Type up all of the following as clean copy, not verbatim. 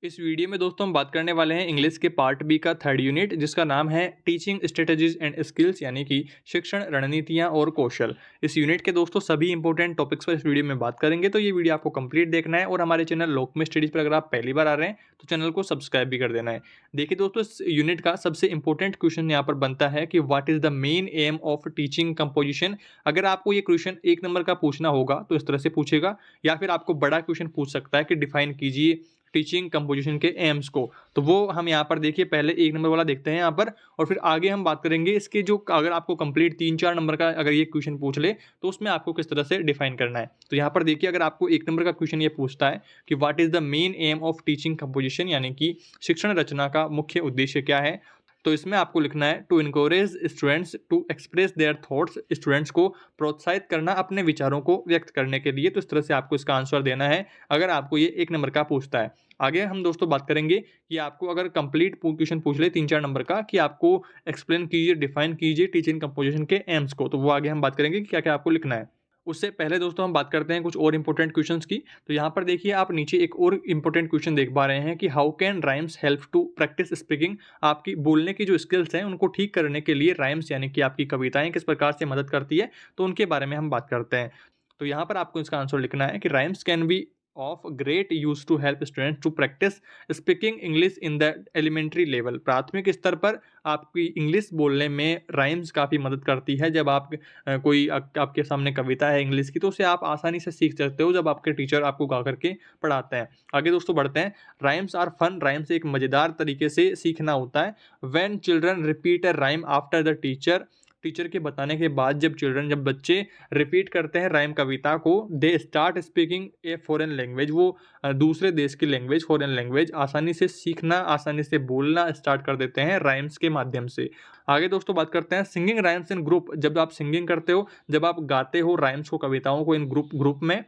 इस वीडियो में दोस्तों हम बात करने वाले हैं इंग्लिश के पार्ट बी का थर्ड यूनिट जिसका नाम है टीचिंग स्ट्रेटजीज एंड स्किल्स यानी कि शिक्षण रणनीतियां और कौशल। इस यूनिट के दोस्तों सभी इंपॉर्टेंट टॉपिक्स पर इस वीडियो में बात करेंगे, तो ये वीडियो आपको कंप्लीट देखना है। और हमारे चैनल लोक में स्टडीज पर अगर आप पहली बार आ रहे हैं तो चैनल को सब्सक्राइब भी कर देना है। देखिए दोस्तों, इस यूनिट का सबसे इंपॉर्टेंट क्वेश्चन यहाँ पर बनता है कि what is the main M of teaching composition. अगर आपको ये क्वेश्चन एक नंबर का पूछना होगा तो इस तरह से पूछेगा, या फिर आपको बड़ा क्वेश्चन पूछ सकता है कि डिफाइन कीजिए टीचिंग कंपोजिशन के एम्स को। तो वो हम यहाँ पर देखिए पहले एक नंबर वाला देखते हैं यहाँ पर, और फिर आगे हम बात करेंगे इसके जो अगर आपको कंप्लीट 3-4 नंबर का अगर ये क्वेश्चन पूछ ले तो उसमें आपको किस तरह से डिफाइन करना है। तो यहाँ पर देखिए, अगर आपको एक नंबर का क्वेश्चन ये पूछता है कि what is the main M of teaching composition यानी कि शिक्षण रचना का मुख्य उद्देश्य क्या है, तो इसमें आपको लिखना है to encourage students to express their thoughts. Students को प्रोत्साहित करना अपने विचारों को व्यक्त करने के लिए। तो इस तरह से आपको इसका आंसर देना है अगर आपको ये एक नंबर का पूछता है। आगे हम दोस्तों बात करेंगे कि आपको अगर कंप्लीट क्वेश्चन पूछ ले 3-4 नंबर का कि आपको एक्सप्लेन कीजिए, डिफाइन कीजिए टीचिंग कंपोजिशन के एम्स को, तो वो आगे हम बात करेंगे कि क्या क्या आपको लिखना है। उससे पहले दोस्तों हम बात करते हैं कुछ और इंपॉर्टेंट क्वेश्चंस की। तो यहाँ पर देखिए आप नीचे एक और इंपॉर्टेंट क्वेश्चन देख पा रहे हैं कि how can rhymes help to practise speaking. आपकी बोलने की जो स्किल्स हैं उनको ठीक करने के लिए राइम्स यानी कि आपकी कविताएं किस प्रकार से मदद करती है, तो उनके बारे में हम बात करते हैं। तो यहाँ पर आपको इसका आंसर लिखना है कि rhymes can be of great use to help students to practise speaking English in the elementary level. प्राथमिक स्तर पर आपकी इंग्लिश बोलने में राइम्स काफ़ी मदद करती है। जब आप कोई आपके सामने कविता है इंग्लिश की तो उसे आप आसानी से सीख सकते हो जब आपके टीचर आपको गा करके पढ़ाते हैं। आगे दोस्तों बढ़ते हैं। Rhymes are fun. राइम्स एक मज़ेदार तरीके से सीखना होता है। When children repeat a rhyme after the teacher. Teacher के बताने के बाद जब बच्चे रिपीट करते हैं राइम कविता को, they start speaking a foreign language. वो दूसरे देश की लैंग्वेज, फॉरेन लैंग्वेज आसानी से सीखना, आसानी से बोलना स्टार्ट कर देते हैं राइम्स के माध्यम से। आगे दोस्तों बात करते हैं सिंगिंग राइम्स इन ग्रुप। जब आप सिंगिंग करते हो, जब आप गाते हो राइम्स को, कविताओं को इन ग्रुप में,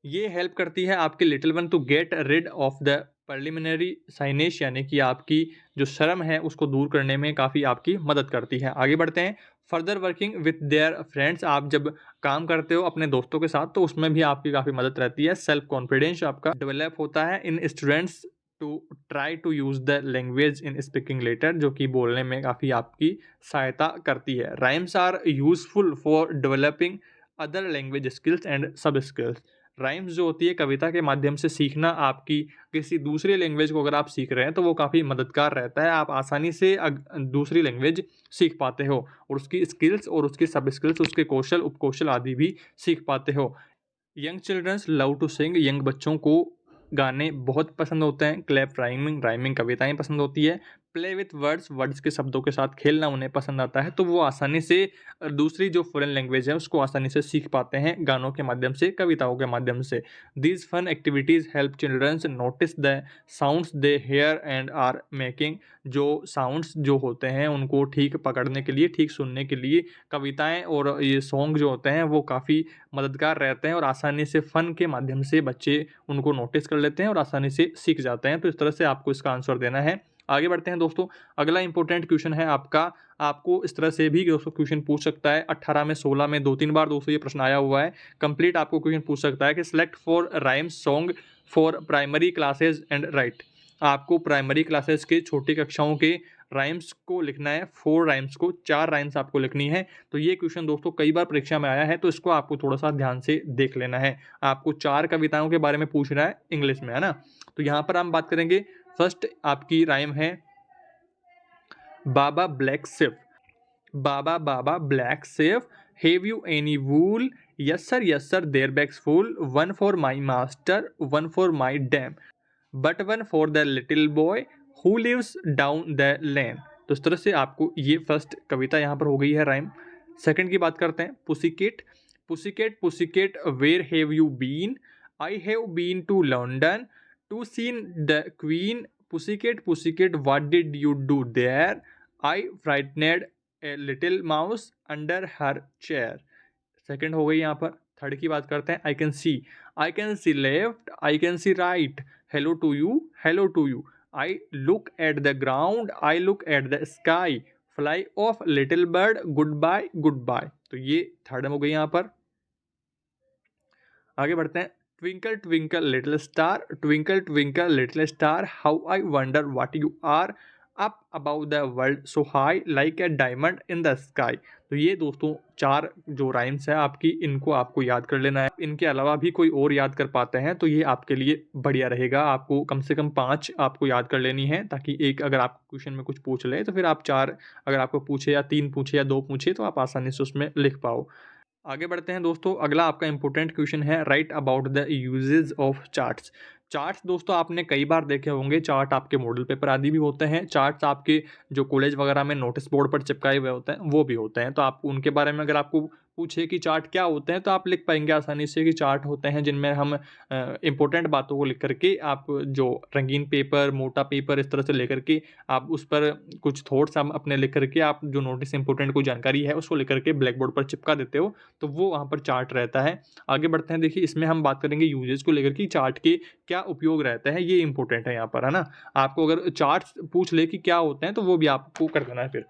ये हेल्प करती है आपके little one to get rid of the preliminary shyness यानी कि आपकी जो शर्म है उसको दूर करने में काफ़ी आपकी मदद करती है। आगे बढ़ते हैं। Further working with their friends. आप जब काम करते हो अपने दोस्तों के साथ तो उसमें भी आपकी काफ़ी मदद रहती है। सेल्फ कॉन्फिडेंस आपका डेवलप होता है in students to try to use the language in speaking later, जो कि बोलने में काफ़ी आपकी सहायता करती है। Rhymes are useful for developing other language skills and sub skills. Rhymes जो होती है कविता के माध्यम से सीखना, आपकी किसी दूसरी लैंग्वेज को अगर आप सीख रहे हैं तो वो काफ़ी मददगार रहता है। आप आसानी से दूसरी लैंग्वेज सीख पाते हो और उसकी स्किल्स और उसकी सब स्किल्स, उसके कौशल उपकौशल आदि भी सीख पाते हो। Young childrens love to sing. Young बच्चों को गाने बहुत पसंद होते हैं। क्लैप राइमिंग, राइमिंग कविताएं पसंद होती है। प्ले विथ वर्ड्स, वर्ड्स के शब्दों के साथ खेलना उन्हें पसंद आता है। तो वो आसानी से दूसरी जो फॉरेन लैंग्वेज है उसको आसानी से सीख पाते हैं गानों के माध्यम से, कविताओं के माध्यम से। These fun activities help childrens notice the sounds they hear and are making. जो साउंड्स जो होते हैं उनको ठीक पकड़ने के लिए, ठीक सुनने के लिए कविताएं और ये सॉन्ग जो होते हैं वो काफ़ी मददगार रहते हैं और आसानी से फ़न के माध्यम से बच्चे उनको नोटिस कर लेते हैं और आसानी से सीख जाते हैं। तो इस तरह से आपको इसका आंसर देना है। आगे बढ़ते हैं दोस्तों। अगला इंपॉर्टेंट क्वेश्चन है आपका। आपको इस तरह से भी दोस्तों क्वेश्चन पूछ सकता है 18 में, 16 में, 2-3 बार दोस्तों ये प्रश्न आया हुआ है। कंप्लीट आपको क्वेश्चन पूछ सकता है कि select for rhymes song for primary classes and right. आपको प्राइमरी क्लासेस के छोटी कक्षाओं के राइम्स को लिखना है। 4 राइम्स को, 4 राइम्स आपको लिखनी है। तो ये क्वेश्चन दोस्तों कई बार परीक्षा में आया है, तो इसको आपको थोड़ा सा ध्यान से देख लेना है। आपको 4 कविताओं के बारे में पूछ रहा है इंग्लिश में, है ना। तो यहाँ पर हम बात करेंगे। फर्स्ट आपकी राइम है baa black sheep. Baa baa black sheep, have you any wool? Yes sir there bags full. One for my master, one for my dame, but one for the little boy who lives down the lane. तो इस तरह से आपको ये first कविता यहाँ पर हो गई है राइम। सेकंड की बात करते हैं। Pussycat. Pussycat pussycat where have you been? I have been to London to seen the queen. Pussycat pussycat what did you do there? I frightened a little mouse under her chair. Second हो गई यहाँ पर। Third की बात करते हैं। I can see left, I can see right, hello to you, hello to you. I look at the ground, I look at the sky, fly of little bird, good bye good bye. तो ये third हो गई यहाँ पर। आगे बढ़ते हैं। Twinkle twinkle little star, how I wonder what you are, up about the world so high like a diamond in the sky. तो ये दोस्तों 4 जो राइम्स है आपकी, इनको आपको याद कर लेना है। इनके अलावा भी कोई और याद कर पाते हैं तो ये आपके लिए बढ़िया रहेगा। आपको कम से कम 5 आपको याद कर लेनी है, ताकि एक अगर आप क्वेश्चन में कुछ पूछ ले तो फिर आप 4 अगर आपको पूछे या 3 पूछे या 2 पूछे तो आप आसानी से उसमें लिख पाओ। आगे बढ़ते हैं दोस्तों। अगला आपका इंपॉर्टेंट क्वेश्चन है, write about the uses of charts. Charts दोस्तों आपने कई बार देखे होंगे, चार्ट आपके मॉडल पेपर आदि भी होते हैं, चार्ट्स आपके जो कॉलेज वगैरह में नोटिस बोर्ड पर चिपकाए हुए होते हैं वो भी होते हैं। तो आप उनके बारे में अगर आपको पूछे कि चार्ट क्या होते हैं तो आप लिख पाएंगे आसानी से कि चार्ट होते हैं जिनमें हम इंपॉर्टेंट बातों को लिख करके, आप जो रंगीन पेपर, मोटा पेपर, इस तरह से लेकर के आप उस पर कुछ थॉट्स हम अपने लिख करके, आप जो नोटिस इंपॉर्टेंट कोई जानकारी है उसको लिख करके ब्लैक बोर्ड पर चिपका देते हो, तो वो वहाँ पर चार्ट रहता है। आगे बढ़ते हैं। देखिए इसमें हम बात करेंगे यूजेस को लेकर कि चार्ट के क्या उपयोग रहता है, ये इंपॉर्टेंट है यहाँ पर, है ना। आपको अगर चार्ट्स पूछ ले कि क्या होते हैं तो वो भी आपको कर देना है। फिर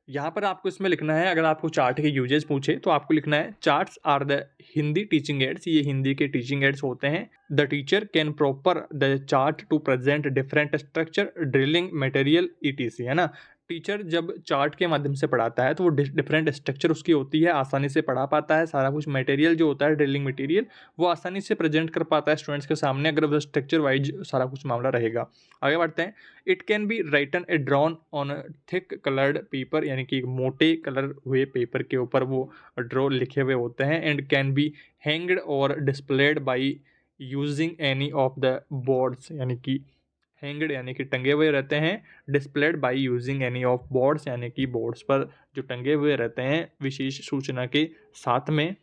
यहाँ पर आपको इसमें लिखना है, अगर आपको चार्ट के यूजेस पूछे तो आपको लिखना है, charts are the Hindi teaching aids, ये हिंदी के टीचिंग एड्स होते हैं। The teacher can proper the chart to present different structure drilling material etc, है ना। टीचर जब चार्ट के माध्यम से पढ़ाता है तो वो डिफरेंट स्ट्रक्चर उसकी होती है, आसानी से पढ़ा पाता है। सारा कुछ मटेरियल जो होता है ड्रिलिंग मटेरियल वो आसानी से प्रेजेंट कर पाता है स्टूडेंट्स के सामने, अगर वो स्ट्रक्चर वाइज सारा कुछ मामला रहेगा। आगे बढ़ते हैं। It can be written A drawn on thick coloured paper, यानी कि मोटे कलर हुए पेपर के ऊपर वो ड्रॉ लिखे हुए होते हैं। एंड कैन बी हैंग्ड और displayed by using any of the boards, यानी कि हैंग्ड यानी कि टंगे हुए रहते हैं, displayed by using any of boards यानी कि बोर्ड्स पर जो टंगे हुए रहते हैं विशेष सूचना के साथ में।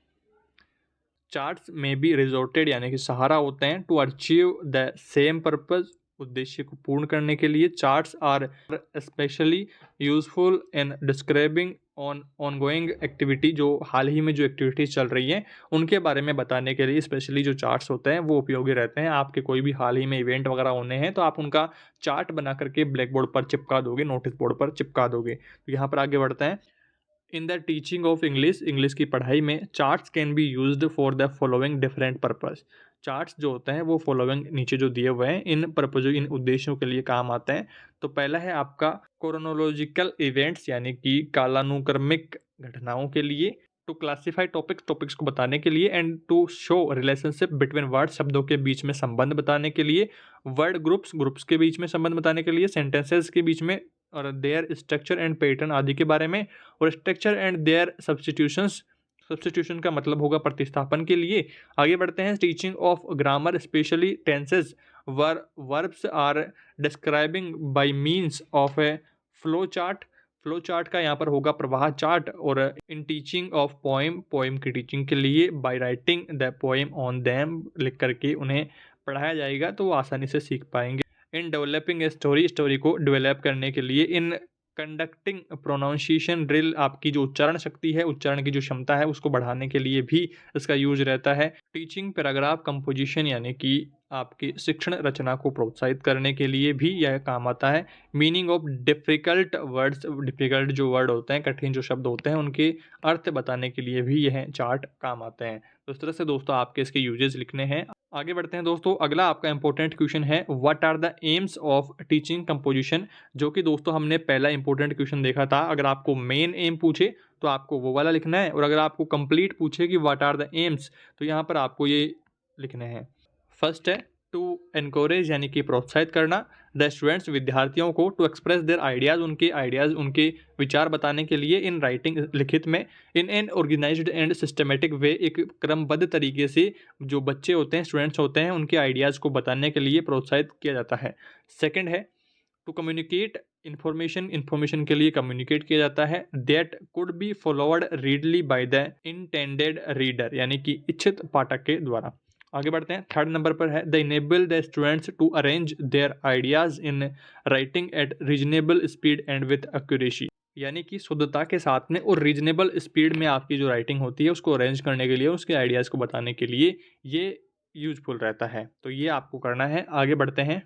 चार्ट्स में बी रिजोर्टेड यानी कि सहारा होते हैं to achieve the same purpose, उद्देश्य को पूर्ण करने के लिए। Charts are specially useful in describing ongoing activity, जो हाल ही में जो एक्टिविटीज चल रही हैं उनके बारे में बताने के लिए स्पेशली जो चार्ट्स होते हैं वो उपयोगी रहते हैं। आपके कोई भी हाल ही में इवेंट वगैरह होने हैं तो आप उनका चार्ट बना करके ब्लैक बोर्ड पर चिपका दोगे, नोटिस बोर्ड पर चिपका दोगे। तो यहाँ पर आगे बढ़ते हैं। In the teaching of English, English की पढ़ाई में charts can be used for the following different purpose. Charts जो होते हैं वो फॉलोइंग नीचे जो दिए हुए हैं इन पर्पज, इन उद्देश्यों के लिए काम आते हैं। तो पहला है आपका क्रोनोलॉजिकल इवेंट्स, यानी कि कालानुक्रमिक घटनाओं के लिए। टू क्लासीफाई टॉपिक्स, टॉपिक्स को बताने के लिए। And to show relationship between word, शब्दों के बीच में संबंध बताने के लिए। वर्ड ग्रुप्स, ग्रुप्स के बीच में संबंध बताने के लिए। सेंटेंसेस के बीच में, और देयर स्ट्रक्चर एंड पैटर्न आदि के बारे में। और structure and their substitutions, substitution का मतलब होगा प्रतिस्थापन के लिए। आगे बढ़ते हैं। Teaching of grammar specially tenses verbs are describing by means of a flow chart, flow chart का यहाँ पर होगा प्रवाह चार्ट। और in teaching of poem, poem की टीचिंग के लिए by writing the poem on them, लिख करके उन्हें पढ़ाया जाएगा तो वो आसानी से सीख पाएंगे। In developing a story, story को डेवलप करने के लिए। इन कंडक्टिंग प्रोनाउंसिएशन ड्रिल, आपकी जो उच्चारण शक्ति है, उच्चारण की जो क्षमता है उसको बढ़ाने के लिए भी इसका यूज रहता है। टीचिंग पैराग्राफ कंपोजिशन, यानी कि आपकी शिक्षण रचना को प्रोत्साहित करने के लिए भी यह काम आता है। Meaning of difficult words, difficult जो वर्ड होते हैं, कठिन जो शब्द होते हैं उनके अर्थ बताने के लिए भी यह चार्ट काम आते हैं। तो इस तरह से दोस्तों आपके इसके यूजेस लिखने हैं। आगे बढ़ते हैं दोस्तों। अगला आपका इंपॉर्टेंट क्वेश्चन है, what are the aims of teaching composition, जो कि दोस्तों हमने पहला इंपॉर्टेंट क्वेश्चन देखा था। अगर आपको मेन एम पूछे तो आपको वो वाला लिखना है, और अगर आपको कंप्लीट पूछे कि व्हाट आर द एम्स तो यहाँ पर आपको ये लिखने हैं। फर्स्ट है टू एनकरेज, यानी कि प्रोत्साहित करना द स्टूडेंट्स, विद्यार्थियों को, टू एक्सप्रेस देयर आइडियाज़, उनके आइडियाज़, उनके विचार बताने के लिए। इन राइटिंग, लिखित में। In an organised and systematic way, एक क्रमबद्ध तरीके से जो बच्चे होते हैं, स्टूडेंट्स होते हैं, उनके आइडियाज़ को बताने के लिए प्रोत्साहित किया जाता है। सेकेंड है टू कम्युनिकेट इन्फॉर्मेशन, इन्फॉर्मेशन के लिए कम्युनिकेट किया जाता है। That could be followed readily by the intended reader, यानी कि इच्छित पाठक के द्वारा। आगे बढ़ते हैं। थर्ड नंबर पर है the enable the students to arrange their ideas in writing at reasonable speed and with accuracy, यानी कि शुद्धता के साथ में और रीजनेबल स्पीड में आपकी जो राइटिंग होती है उसको अरेंज करने के लिए, उसके आइडियाज़ को बताने के लिए ये यूजफुल रहता है। तो ये आपको करना है। आगे बढ़ते हैं।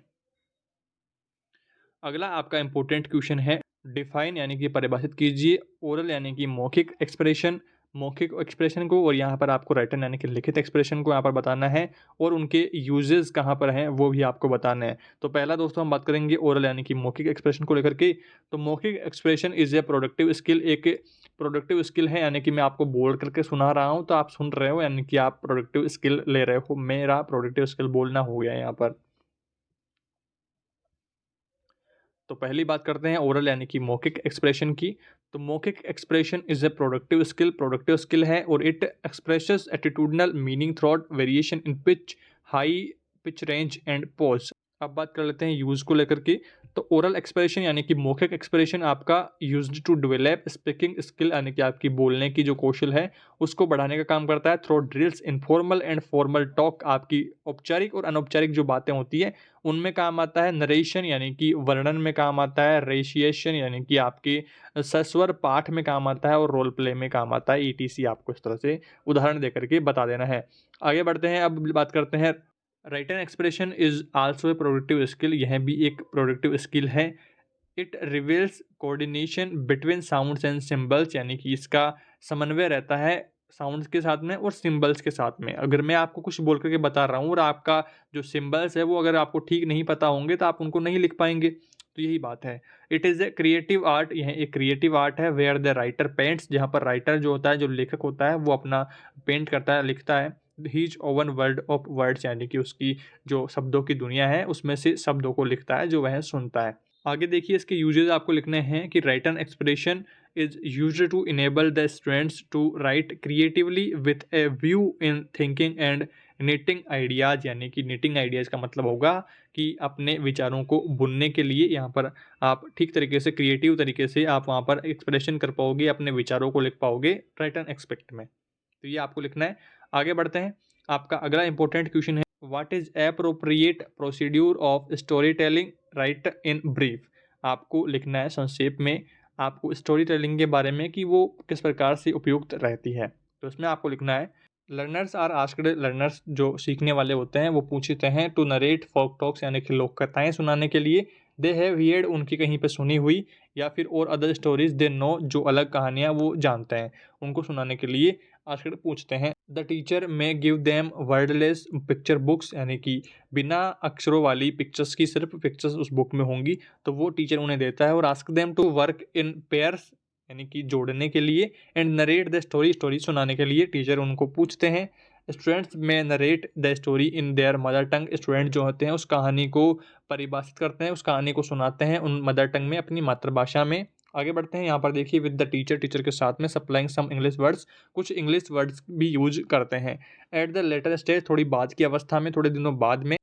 अगला आपका इंपॉर्टेंट क्वेश्चन है, डिफाइन, यानी कि परिभाषित कीजिए। ओरल, यानी कि मौखिक एक्सप्रेशन। मौखिक एक्सप्रेशन को और यहाँ पर आपको राइटन यानी कि लिखित एक्सप्रेशन को यहाँ पर बताना है और उनके यूजेस कहाँ पर हैं वो भी आपको बताना है। तो पहला दोस्तों हम बात करेंगे ओरल यानी कि मौखिक एक्सप्रेशन को लेकर के। तो मौखिक expression is a productive skill, एक प्रोडक्टिव स्किल है, यानी कि मैं आपको बोल करके सुना रहा हूँ तो आप सुन रहे हो, यानी कि आप प्रोडक्टिव स्किल ले रहे हो। मेरा प्रोडक्टिव स्किल बोलना हो गया यहाँ पर। तो पहली बात करते हैं ओरल यानी कि मौखिक एक्सप्रेशन की। तो मौखिक expression is a productive skill है और it expresses attitudinal meaning throat variation in pitch, high pitch range and pause. अब बात कर लेते हैं यूज को लेकर के। तो ओरल एक्सप्रेशन यानी कि मौखिक एक्सप्रेशन आपका used to develop speaking skill, यानी कि आपकी बोलने की जो कौशल है उसको बढ़ाने का काम करता है। Through drills informal and formal talk, आपकी औपचारिक और अनौपचारिक जो बातें होती है उनमें काम आता है। नरेशन यानी कि वर्णन में काम आता है। रेशिएशन यानी कि आपके सस्वर पाठ में काम आता है और रोल प्ले में काम आता है। ईटीसी आपको इस तरह से उदाहरण देकर के बता देना है। आगे बढ़ते हैं, अब बात करते हैं written expression is also a productive skill. यह भी एक प्रोडक्टिव स्किल है। It reveals coordination between sounds and symbols, यानी कि इसका समन्वय रहता है साउंड्स के साथ में और सिंबल्स के साथ में। अगर मैं आपको कुछ बोल करके बता रहा हूँ और आपका जो सिंबल्स है वो अगर आपको ठीक नहीं पता होंगे तो आप उनको नहीं लिख पाएंगे। तो यही बात है। It is a creative art, यह एक क्रिएटिव आर्ट है। वेयर द राइटर पेंट्स, जहाँ पर राइटर जो होता है, जो लेखक होता है, वो अपना पेंट करता है, लिखता है। His own world of words, यानी कि उसकी जो शब्दों की दुनिया है उसमें से शब्दों को लिखता है जो वह सुनता है। आगे देखिए इसके यूजेस आपको लिखने हैं कि written expression is used to enable the students to write creatively with a view in thinking and knitting ideas, यानी कि निटिंग आइडियाज़ का मतलब होगा कि अपने विचारों को बुनने के लिए यहाँ पर आप ठीक तरीके से, क्रिएटिव तरीके से आप वहाँ पर एक्सप्रेशन कर पाओगे, अपने विचारों को लिख पाओगे राइटन एक्सपेक्ट में। तो ये आपको लिखना है। आगे बढ़ते हैं, आपका अगला इंपॉर्टेंट क्वेश्चन है what is appropriate procedure of story telling, right in brief. आपको लिखना है संक्षेप में आपको स्टोरी टेलिंग के बारे में कि वो किस प्रकार से उपयुक्त रहती है। तो इसमें आपको लिखना है लर्नर्स आर आस्क्ड, लर्नर्स जो सीखने वाले होते हैं वो पूछते हैं टू नरेट फोक टॉक्स, यानी कि लोक कथाएं सुनाने के लिए। दे हैव हियर्ड, उनकी कहीं पे सुनी हुई, या फिर और अदर स्टोरीज दे नो, जो अलग कहानियाँ वो जानते हैं, उनको सुनाने के लिए आस्क्ड पूछते हैं। द टीचर में give them wordless picture books, यानी कि बिना अक्षरों वाली पिक्चर्स की सिर्फ पिक्चर्स उस बुक में होंगी तो वो टीचर उन्हें देता है। और ask them to work in pairs, यानी कि जोड़ने के लिए। And narrate the story, story सुनाने के लिए टीचर उनको पूछते हैं। स्टूडेंट्स में narrate the story in their mother tongue, student जो होते हैं उस कहानी को परिभाषित करते हैं, उस कहानी को सुनाते हैं उन मदर टंग में, अपनी मातृभाषा में। आगे बढ़ते हैं, यहाँ पर देखिए विद द टीचर, टीचर के साथ में सप्लाइंग सम इंग्लिश वर्ड्स, कुछ इंग्लिश वर्ड्स भी यूज करते हैं। एट द लेटर स्टेज, थोड़ी बाद की अवस्था में, थोड़े दिनों बाद में।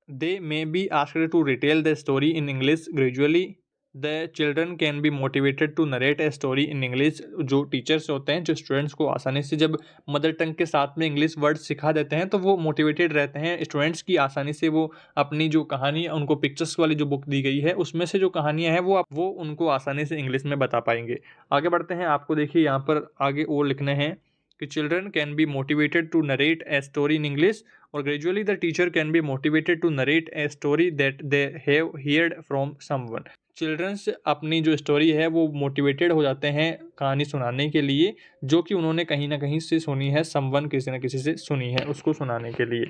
They may be asked to retell the story in English gradually. The children can be motivated to narrate a story in English, जो टीचर्स होते हैं जो स्टूडेंट्स को आसानी से जब मदर टंग के साथ में इंग्लिश वर्ड सिखा देते हैं तो वो मोटिवेटेड रहते हैं स्टूडेंट्स की, आसानी से वो अपनी जो कहानी, उनको पिक्चर्स वाली जो बुक दी गई है उसमें से जो कहानियाँ हैं वो उनको आसानी से इंग्लिश में बता पाएंगे। आगे बढ़ते हैं, आपको देखिए यहाँ पर आगे और लिखने हैं कि children can be motivated to narrate a story in English, और gradually the teacher can be motivated to narrate a story that they have heard from someone. Children's अपनी जो स्टोरी है वो मोटिवेटेड हो जाते हैं कहानी सुनाने के लिए जो कि उन्होंने कहीं ना कहीं से सुनी है, समवन किसी न किसी से सुनी है, उसको सुनाने के लिए।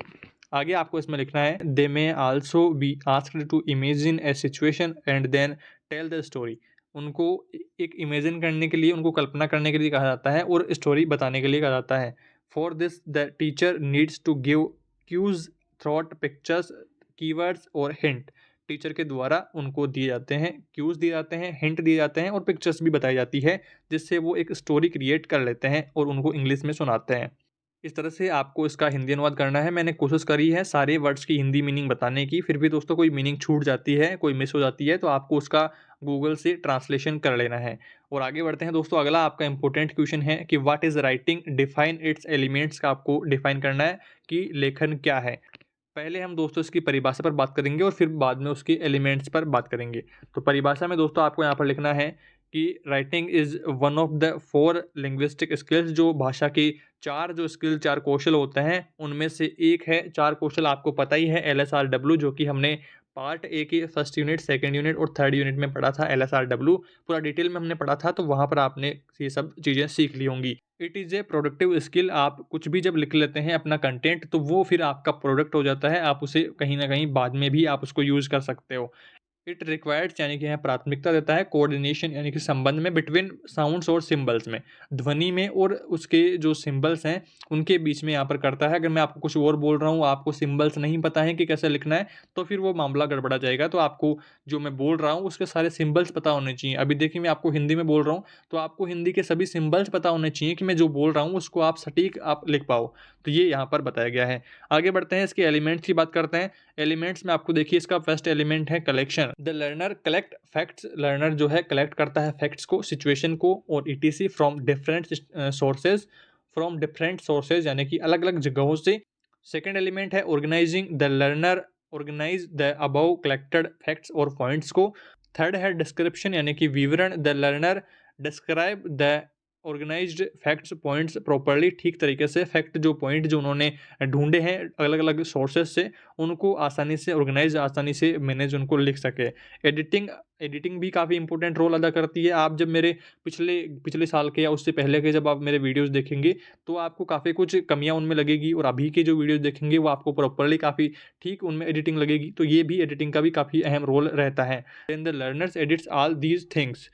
आगे आपको इसमें लिखना है they may also be asked to imagine a situation and then tell the story. उनको एक इमेजिन करने के लिए, उनको कल्पना करने के लिए कहा जाता है और स्टोरी बताने के लिए कहा जाता है। For this the teacher needs to give cues through pictures, keywords और हिंट। टीचर के द्वारा उनको दिए जाते हैं, क्यूज दिए जाते हैं, हिंट दिए जाते हैं और पिक्चर्स भी बताई जाती है जिससे वो एक स्टोरी क्रिएट कर लेते हैं और उनको इंग्लिश में सुनाते हैं। इस तरह से आपको इसका हिंदी अनुवाद करना है। मैंने कोशिश करी है सारे वर्ड्स की हिंदी मीनिंग बताने की, फिर भी दोस्तों कोई मीनिंग छूट जाती है, कोई मिस हो जाती है तो आपको उसका गूगल से ट्रांसलेशन कर लेना है। और आगे बढ़ते हैं दोस्तों, अगला आपका इंपॉर्टेंट क्वेश्चन है कि what is writing, define it's elements का आपको डिफाइन करना है कि लेखन क्या है। पहले हम दोस्तों इसकी परिभाषा पर बात करेंगे और फिर बाद में उसके एलिमेंट्स पर बात करेंगे। तो परिभाषा में दोस्तों आपको यहाँ पर लिखना है कि writing is one of the 4 linguistic skills, जो भाषा की 4 जो स्किल 4 कौशल होते हैं, उनमें से एक है। 4 कौशल आपको पता ही है एलएसआरडब्ल्यू, जो कि हमने पार्ट ए की फर्स्ट यूनिट, सेकंड यूनिट और थर्ड यूनिट में पढ़ा था। एलएसआरडब्ल्यू पूरा डिटेल में हमने पढ़ा था, तो वहाँ पर आपने ये सब चीज़ें सीख ली होंगी। It is a productive skill. आप कुछ भी जब लिख लेते हैं अपना कंटेंट, तो वो फिर आपका प्रोडक्ट हो जाता है। आप उसे कहीं न कहीं बाद में भी आप उसको यूज़ कर सकते हो। इट रिक्वायर्ड्स यानी कि यहाँ प्राथमिकता देता है कोऑर्डिनेशन यानी कि संबंध में, बिटवीन साउंड्स और सिंबल्स में, ध्वनि में और उसके जो सिंबल्स हैं उनके बीच में यहाँ पर करता है। अगर मैं आपको कुछ और बोल रहा हूँ, आपको सिंबल्स नहीं पता है कि कैसे लिखना है, तो फिर वो मामला गड़बड़ा जाएगा। तो आपको जो मैं बोल रहा हूँ उसके सारे सिंबल्स पता होने चाहिए। अभी देखिए मैं आपको हिंदी में बोल रहा हूँ, तो आपको हिंदी के सभी सिंबल्स पता होने चाहिए कि मैं जो बोल रहा हूँ उसको आप सटीक आप लिख पाओ। तो ये यहाँ पर बताया गया है। आगे बढ़ते हैं, इसके एलिमेंट्स की बात करते हैं। एलिमेंट्स में आपको देखिए इसका फर्स्ट एलिमेंट है collection. The learner collect facts. Learner जो है कलेक्ट करता है फैक्ट्स को, सिचुएशन को और ETC from different sources, from different sources यानी कि अलग अलग जगहों से। सेकेंड एलिमेंट है organising. The learner organise the above collected facts और पॉइंट्स को। थर्ड है डिस्क्रिप्शन यानी कि विवरण। The learner describe the organised facts points properly. ठीक तरीके से फैक्ट जो पॉइंट जो उन्होंने ढूंढे हैं अलग अलग सोर्सेज से, उनको आसानी से ऑर्गेनाइज, आसानी से मैनेज उनको लिख सके। एडिटिंग। एडिटिंग भी काफ़ी इंपॉर्टेंट रोल अदा करती है। आप जब मेरे पिछले पिछले साल के या उससे पहले के जब आप मेरे वीडियोस देखेंगे, तो आपको काफ़ी कुछ कमियां उनमें लगेगी, और अभी के जो वीडियोस देखेंगे वो आपको प्रॉपरली काफ़ी ठीक उनमें एडिटिंग लगेगी। तो ये भी एडिटिंग का भी काफ़ी अहम रोल रहता है। The learners edits all these things.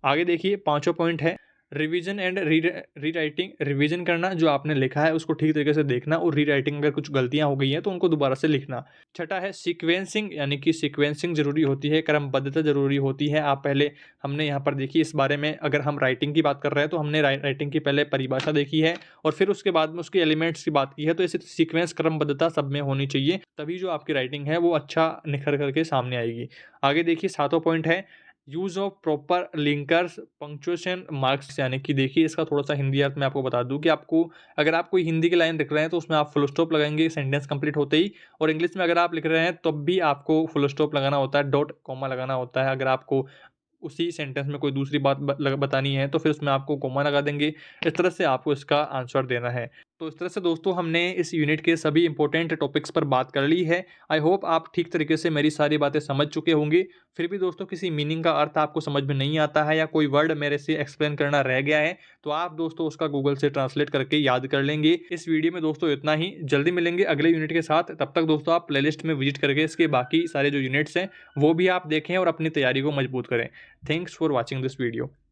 आगे देखिए पांचवा पॉइंट है revision and re writing. Revision करना, जो आपने लिखा है उसको ठीक तरीके से देखना, और री राइटिंग अगर कुछ गलतियां हो गई हैं तो उनको दोबारा से लिखना। छठा है सीक्वेंसिंग, यानी कि सीक्वेंसिंग जरूरी होती है, क्रमबद्धता जरूरी होती है। आप पहले हमने यहाँ पर देखी इस बारे में, अगर हम राइटिंग की बात कर रहे हैं तो हमने राइटिंग की पहले परिभाषा देखी है और फिर उसके बाद में उसके एलिमेंट्स की बात की है। तो ऐसे सीक्वेंस क्रमबद्धता सब में होनी चाहिए, तभी जो आपकी राइटिंग है वो अच्छा निखर करके सामने आएगी। आगे देखिए सातवां पॉइंट है use of proper linkers punctuation marks. यानी कि देखिए इसका थोड़ा सा हिंदी अर्थ मैं आपको बता दूं कि आपको, अगर आप कोई हिंदी की लाइन लिख रहे हैं तो उसमें आप फुल स्टॉप लगाएंगे सेंटेंस कंप्लीट होते ही, और इंग्लिश में अगर आप लिख रहे हैं तब भी आपको फुल स्टॉप लगाना होता है, डॉट कॉमा लगाना होता है। अगर आपको उसी सेंटेंस में कोई दूसरी बात बतानी है तो फिर उसमें आपको कॉमा लगा देंगे। इस तरह से आपको इसका आंसर देना है। तो इस तरह से दोस्तों हमने इस यूनिट के सभी इंपॉर्टेंट टॉपिक्स पर बात कर ली है। आई होप आप ठीक तरीके से मेरी सारी बातें समझ चुके होंगे। फिर भी दोस्तों किसी मीनिंग का अर्थ आपको समझ में नहीं आता है या कोई वर्ड मेरे से एक्सप्लेन करना रह गया है, तो आप दोस्तों उसका गूगल से ट्रांसलेट करके याद कर लेंगे। इस वीडियो में दोस्तों इतना ही। जल्दी मिलेंगे अगले यूनिट के साथ। तब तक दोस्तों आप प्लेलिस्ट में विजिट करके इसके बाकी सारे जो यूनिट्स हैं वो भी आप देखें और अपनी तैयारी को मजबूत करें। Thanks for watching this video.